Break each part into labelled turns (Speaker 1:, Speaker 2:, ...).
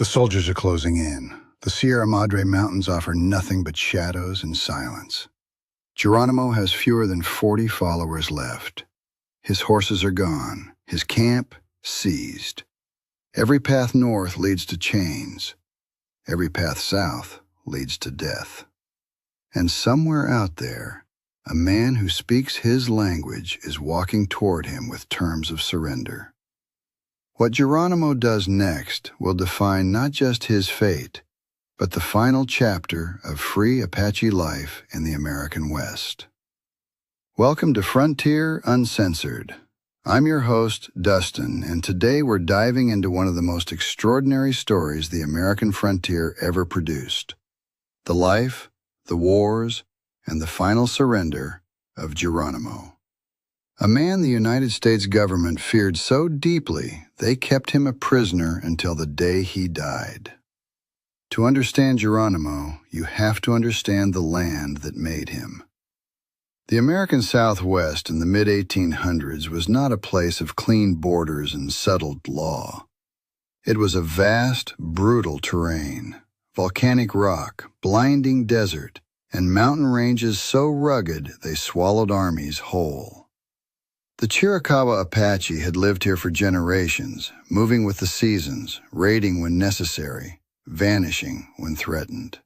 Speaker 1: The soldiers are closing in. The Sierra Madre mountains offer nothing but shadows and silence. Geronimo has fewer than 40 followers left. His horses are gone, his camp seized. Every path north leads to chains. Every path south leads to death. And somewhere out there, a man who speaks his language is walking toward him with terms of surrender. What Geronimo does next will define not just his fate, but the final chapter of free Apache life in the American West. Welcome to Frontier Uncensored. I'm your host, Dustin, and today we're diving into one of the most extraordinary stories the American frontier ever produced: the life, the wars, and the final surrender of Geronimo. A man the United States government feared so deeply they kept him a prisoner until the day he died. To understand Geronimo, you have to understand the land that made him. The American Southwest in the mid-1800s was not a place of clean borders and settled law. It was a vast, brutal terrain, volcanic rock, blinding desert, and mountain ranges so rugged they swallowed armies whole. The Chiricahua Apache had lived here for generations, moving with the seasons, raiding when necessary, vanishing when threatened.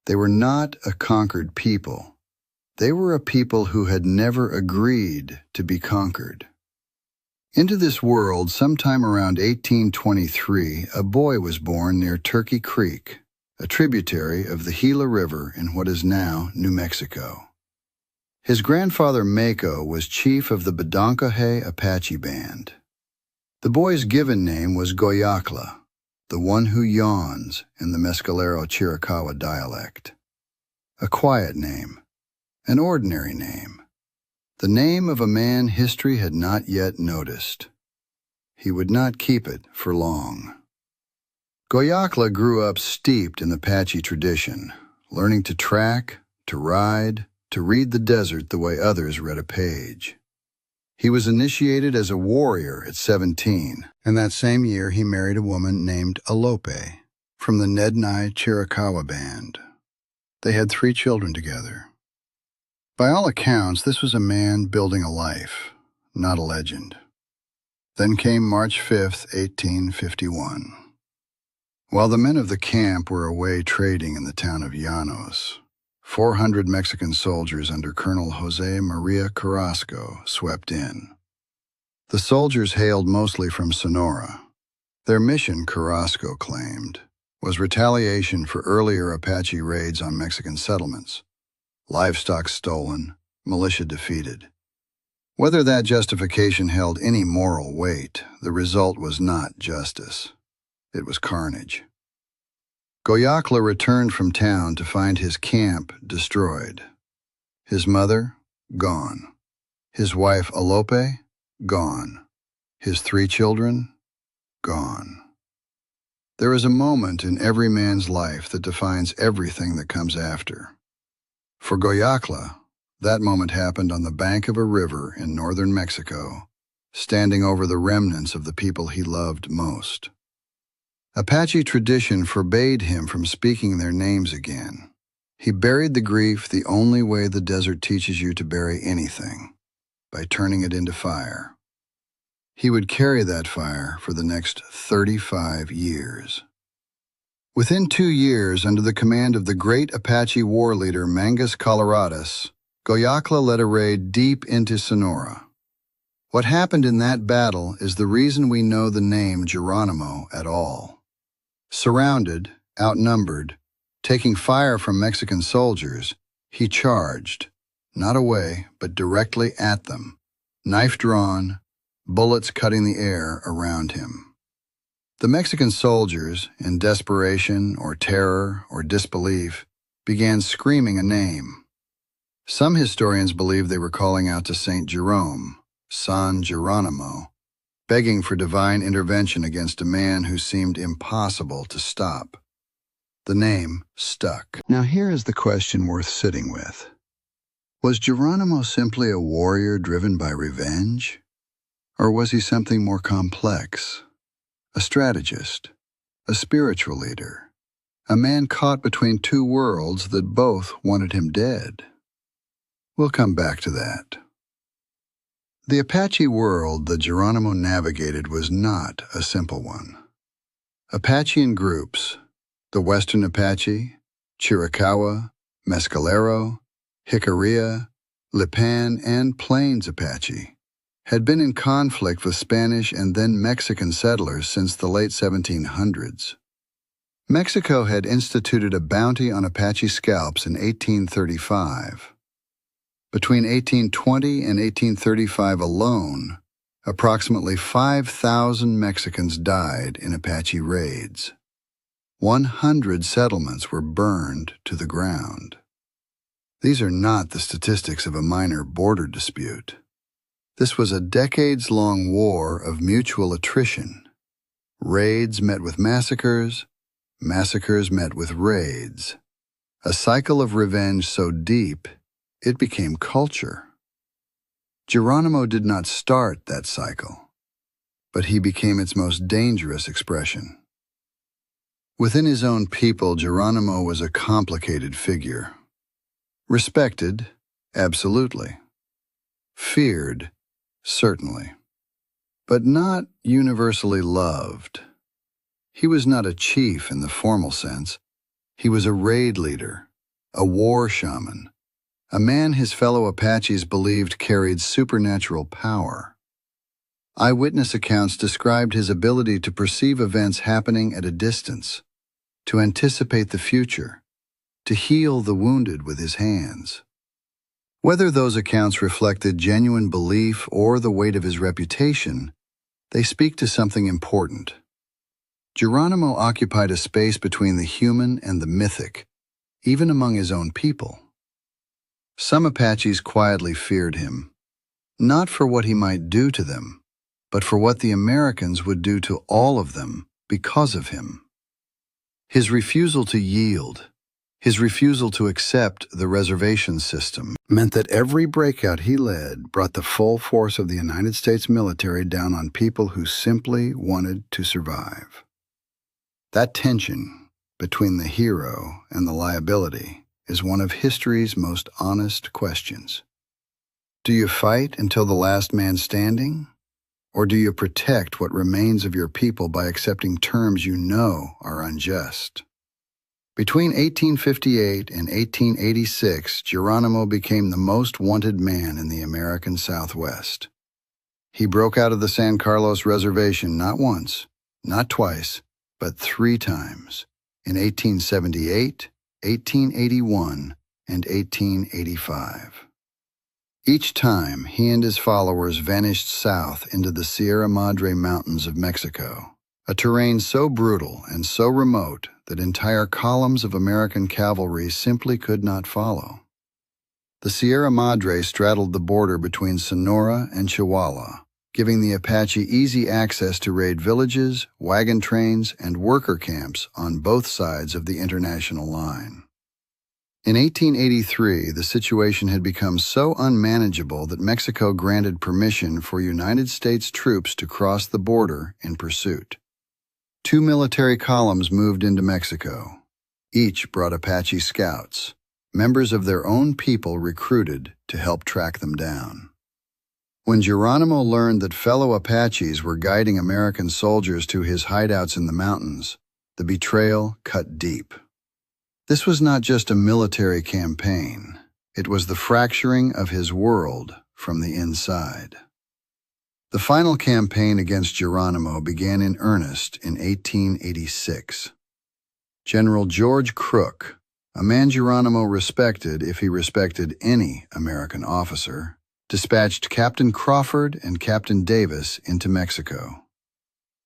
Speaker 1: They were not a conquered people. They were a people who had never agreed to be conquered. Into this world, sometime around 1823, a boy was born near Turkey Creek, a tributary of the Gila River in what is now New Mexico. His grandfather Mako was chief of the Bedonkohe Apache Band. The boy's given name was Goyakla, the one who yawns in the Mescalero Chiricahua dialect. A quiet name, an ordinary name, the name of a man history had not yet noticed. He would not keep it for long. Goyakla grew up steeped in Apache tradition, learning to track, to ride, to read the desert the way others read a page. He was initiated as a warrior at 17, and that same year he married a woman named Alope from the Nedni Chiricahua Band. They had 3 children together. By all accounts, this was a man building a life, not a legend. Then came March 5th, 1851. While the men of the camp were away trading in the town of Llanos, 400 Mexican soldiers under Colonel Jose Maria Carrasco swept in. The soldiers hailed mostly from Sonora. Their mission, Carrasco claimed, was retaliation for earlier Apache raids on Mexican settlements. Livestock stolen, militia defeated. Whether that justification held any moral weight, the result was not justice. It was carnage. Goyakla returned from town to find his camp destroyed. His mother, gone. His wife, Alope, gone. His 3 children, gone. There is a moment in every man's life that defines everything that comes after. For Goyakla, that moment happened on the bank of a river in northern Mexico, standing over the remnants of the people he loved most. Apache tradition forbade him from speaking their names again. He buried the grief the only way the desert teaches you to bury anything, by turning it into fire. He would carry that fire for the next 35 years. Within 2 years, under the command of the great Apache war leader Mangus Coloradas, Goyakla led a raid deep into Sonora. What happened in that battle is the reason we know the name Geronimo at all. Surrounded, outnumbered, taking fire from Mexican soldiers, he charged, not away, but directly at them, knife drawn, bullets cutting the air around him. The Mexican soldiers, in desperation or terror or disbelief, began screaming a name. Some historians believe they were calling out to Saint Jerome, San Geronimo, begging for divine intervention against a man who seemed impossible to stop. The name stuck. Now here is the question worth sitting with. Was Geronimo simply a warrior driven by revenge? Or was he something more complex? A strategist, a spiritual leader, a man caught between two worlds that both wanted him dead. We'll come back to that. The Apache world that Geronimo navigated was not a simple one. Apachean groups, the Western Apache, Chiricahua, Mescalero, Jicarilla, Lipan, and Plains Apache, had been in conflict with Spanish and then Mexican settlers since the late 1700s. Mexico had instituted a bounty on Apache scalps in 1835. Between 1820 and 1835 alone, approximately 5,000 Mexicans died in Apache raids. 100 settlements were burned to the ground. These are not the statistics of a minor border dispute. This was a decades-long war of mutual attrition. Raids met with massacres, massacres met with raids. A cycle of revenge so deep, it became culture. Geronimo did not start that cycle, but he became its most dangerous expression. Within his own people, Geronimo was a complicated figure. Respected, absolutely. Feared, certainly. But not universally loved. He was not a chief in the formal sense. He was a raid leader, a war shaman, a man his fellow Apaches believed carried supernatural power. Eyewitness accounts described his ability to perceive events happening at a distance, to anticipate the future, to heal the wounded with his hands. Whether those accounts reflected genuine belief or the weight of his reputation, they speak to something important. Geronimo occupied a space between the human and the mythic, even among his own people. Some Apaches quietly feared him, not for what he might do to them, but for what the Americans would do to all of them because of him. His refusal to yield, his refusal to accept the reservation system, meant that every breakout he led brought the full force of the United States military down on people who simply wanted to survive. That tension between the hero and the liability is one of history's most honest questions. Do you fight until the last man standing? Or do you protect what remains of your people by accepting terms you know are unjust? Between 1858 and 1886, Geronimo became the most wanted man in the American Southwest. He broke out of the San Carlos Reservation not once, not twice, but 3 times, in 1878, 1881, and 1885. Each time, he and his followers vanished south into the Sierra Madre mountains of Mexico, a terrain so brutal and so remote that entire columns of American cavalry simply could not follow. The Sierra Madre straddled the border between Sonora and Chihuahua, giving the Apache easy access to raid villages, wagon trains, and worker camps on both sides of the international line. In 1883, the situation had become so unmanageable that Mexico granted permission for United States troops to cross the border in pursuit. 2 military columns moved into Mexico. Each brought Apache scouts, members of their own people recruited to help track them down. When Geronimo learned that fellow Apaches were guiding American soldiers to his hideouts in the mountains, the betrayal cut deep. This was not just a military campaign. It was the fracturing of his world from the inside. The final campaign against Geronimo began in earnest in 1886. General George Crook, a man Geronimo respected if he respected any American officer, dispatched Captain Crawford and Captain Davis into Mexico.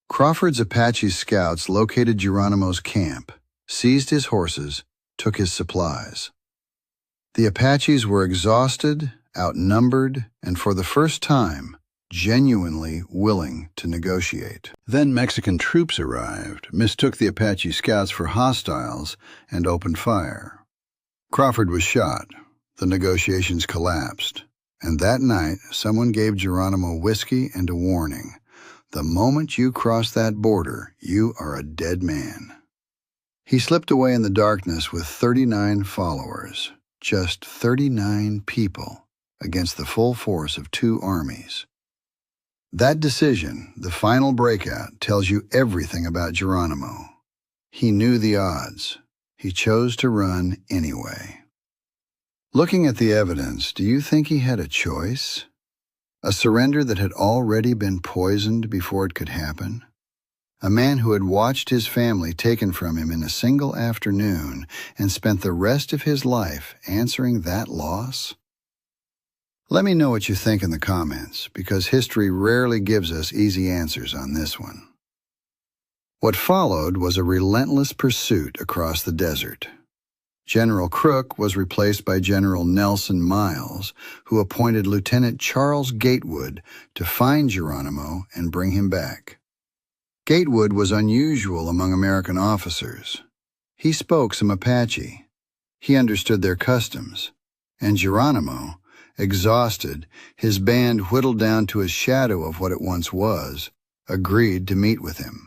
Speaker 1: Crawford's Apache scouts located Geronimo's camp, seized his horses, took his supplies. The Apaches were exhausted, outnumbered, and for the first time, genuinely willing to negotiate. Then Mexican troops arrived, mistook the Apache scouts for hostiles, and opened fire. Crawford was shot. The negotiations collapsed. And that night, someone gave Geronimo whiskey and a warning. The moment you cross that border, you are a dead man. He slipped away in the darkness with 39 followers, just 39 people, against the full force of 2 armies. That decision, the final breakout, tells you everything about Geronimo. He knew the odds. He chose to run anyway. Looking at the evidence, do you think he had a choice? A surrender that had already been poisoned before it could happen? A man who had watched his family taken from him in a single afternoon and spent the rest of his life answering that loss? Let me know what you think in the comments, because history rarely gives us easy answers on this one. What followed was a relentless pursuit across the desert. General Crook was replaced by General Nelson Miles, who appointed Lieutenant Charles Gatewood to find Geronimo and bring him back. Gatewood was unusual among American officers. He spoke some Apache. He understood their customs. And Geronimo, exhausted, his band whittled down to a shadow of what it once was, agreed to meet with him.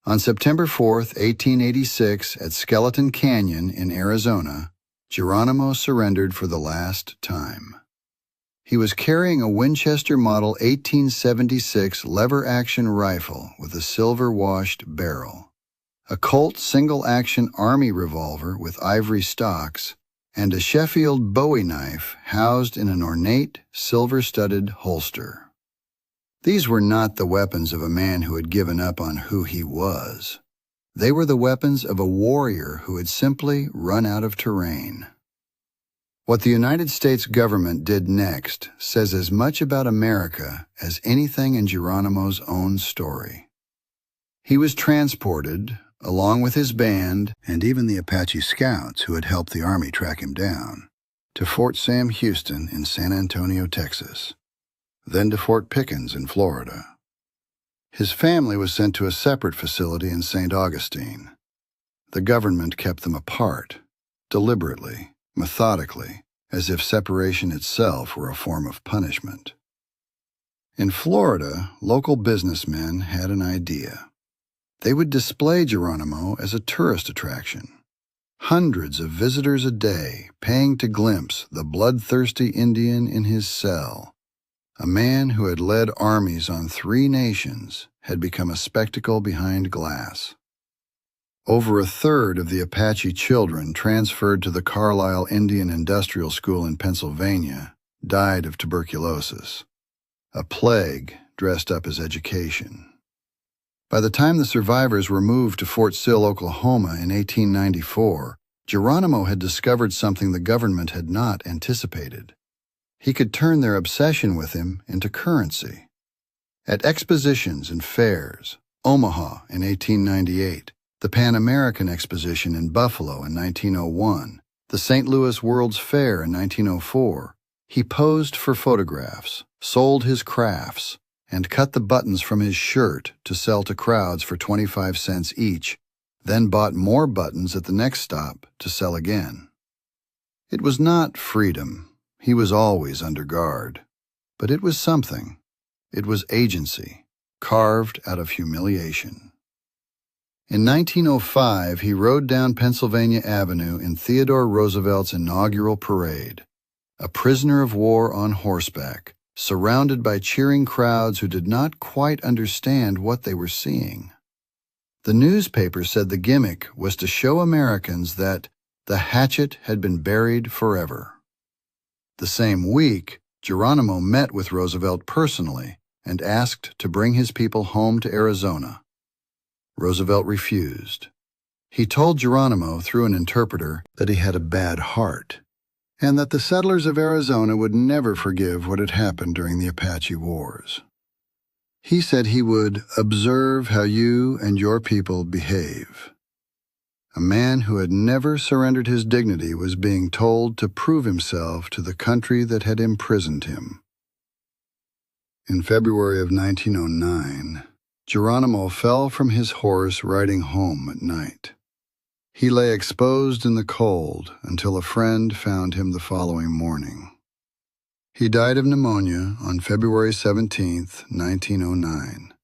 Speaker 1: On September 4, 1886, at Skeleton Canyon in Arizona, Geronimo surrendered for the last time. He was carrying a Winchester Model 1876 lever-action rifle with a silver-washed barrel, a Colt single-action Army revolver with ivory stocks, and a Sheffield Bowie knife housed in an ornate, silver-studded holster. These were not the weapons of a man who had given up on who he was. They were the weapons of a warrior who had simply run out of terrain. What the United States government did next says as much about America as anything in Geronimo's own story. He was transported, along with his band and even the Apache scouts who had helped the Army track him down, to Fort Sam Houston in San Antonio, Texas, then to Fort Pickens in Florida. His family was sent to a separate facility in St. Augustine. The government kept them apart, deliberately, methodically, as if separation itself were a form of punishment. In Florida, local businessmen had an idea. They would display Geronimo as a tourist attraction. Hundreds of visitors a day paying to glimpse the bloodthirsty Indian in his cell. A man who had led armies on 3 nations had become a spectacle behind glass. Over a third of the Apache children transferred to the Carlisle Indian Industrial School in Pennsylvania died of tuberculosis, a plague dressed up as education. By the time the survivors were moved to Fort Sill, Oklahoma in 1894, Geronimo had discovered something the government had not anticipated. He could turn their obsession with him into currency. At expositions and fairs, Omaha in 1898, the Pan American Exposition in Buffalo in 1901, the St. Louis World's Fair in 1904, he posed for photographs, sold his crafts, and cut the buttons from his shirt to sell to crowds for 25 cents each, then bought more buttons at the next stop to sell again. It was not freedom. He was always under guard. But it was something. It was agency, carved out of humiliation. In 1905, he rode down Pennsylvania Avenue in Theodore Roosevelt's inaugural parade, a prisoner of war on horseback, surrounded by cheering crowds who did not quite understand what they were seeing. The newspaper said the gimmick was to show Americans that the hatchet had been buried forever. The same week, Geronimo met with Roosevelt personally and asked to bring his people home to Arizona. Roosevelt refused. He told Geronimo through an interpreter that he had a bad heart, and that the settlers of Arizona would never forgive what had happened during the Apache Wars. He said he would observe how you and your people behave. A man who had never surrendered his dignity was being told to prove himself to the country that had imprisoned him. In February of 1909, Geronimo fell from his horse riding home at night. He lay exposed in the cold until a friend found him the following morning. He died of pneumonia on February 17, 1909,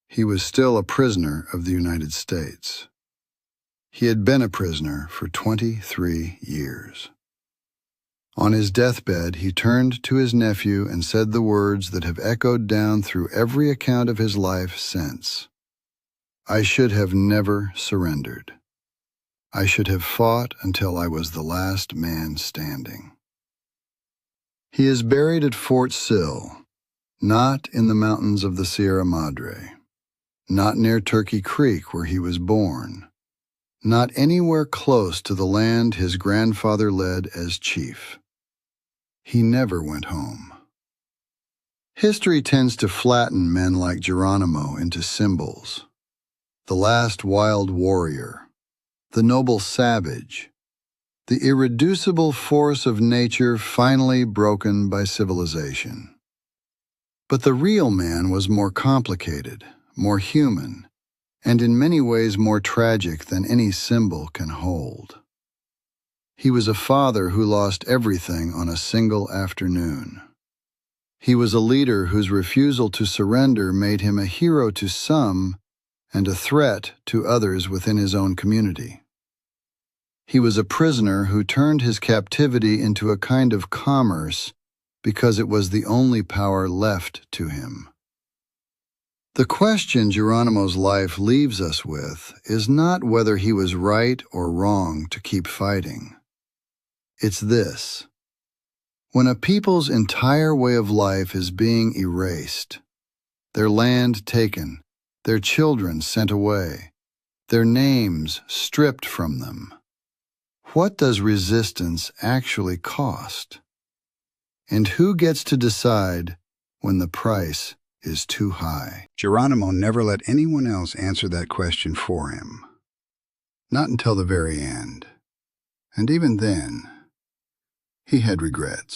Speaker 1: he was still a prisoner of the United States. He had been a prisoner for 23 years. On his deathbed, he turned to his nephew and said the words that have echoed down through every account of his life since. "I should have never surrendered. I should have fought until I was the last man standing." He is buried at Fort Sill, not in the mountains of the Sierra Madre, not near Turkey Creek where he was born, not anywhere close to the land his grandfather led as chief. He never went home. History tends to flatten men like Geronimo into symbols: the last wild warrior, the noble savage, the irreducible force of nature finally broken by civilization. But the real man was more complicated, more human, and in many ways more tragic than any symbol can hold. He was a father who lost everything on a single afternoon. He was a leader whose refusal to surrender made him a hero to some and a threat to others within his own community. He was a prisoner who turned his captivity into a kind of commerce because it was the only power left to him. The question Geronimo's life leaves us with is not whether he was right or wrong to keep fighting. It's this: when a people's entire way of life is being erased, their land taken, their children sent away, their names stripped from them, what does resistance actually cost? And who gets to decide when the price is too high? Geronimo never let anyone else answer that question for him. Not until the very end. And even then, he had regrets.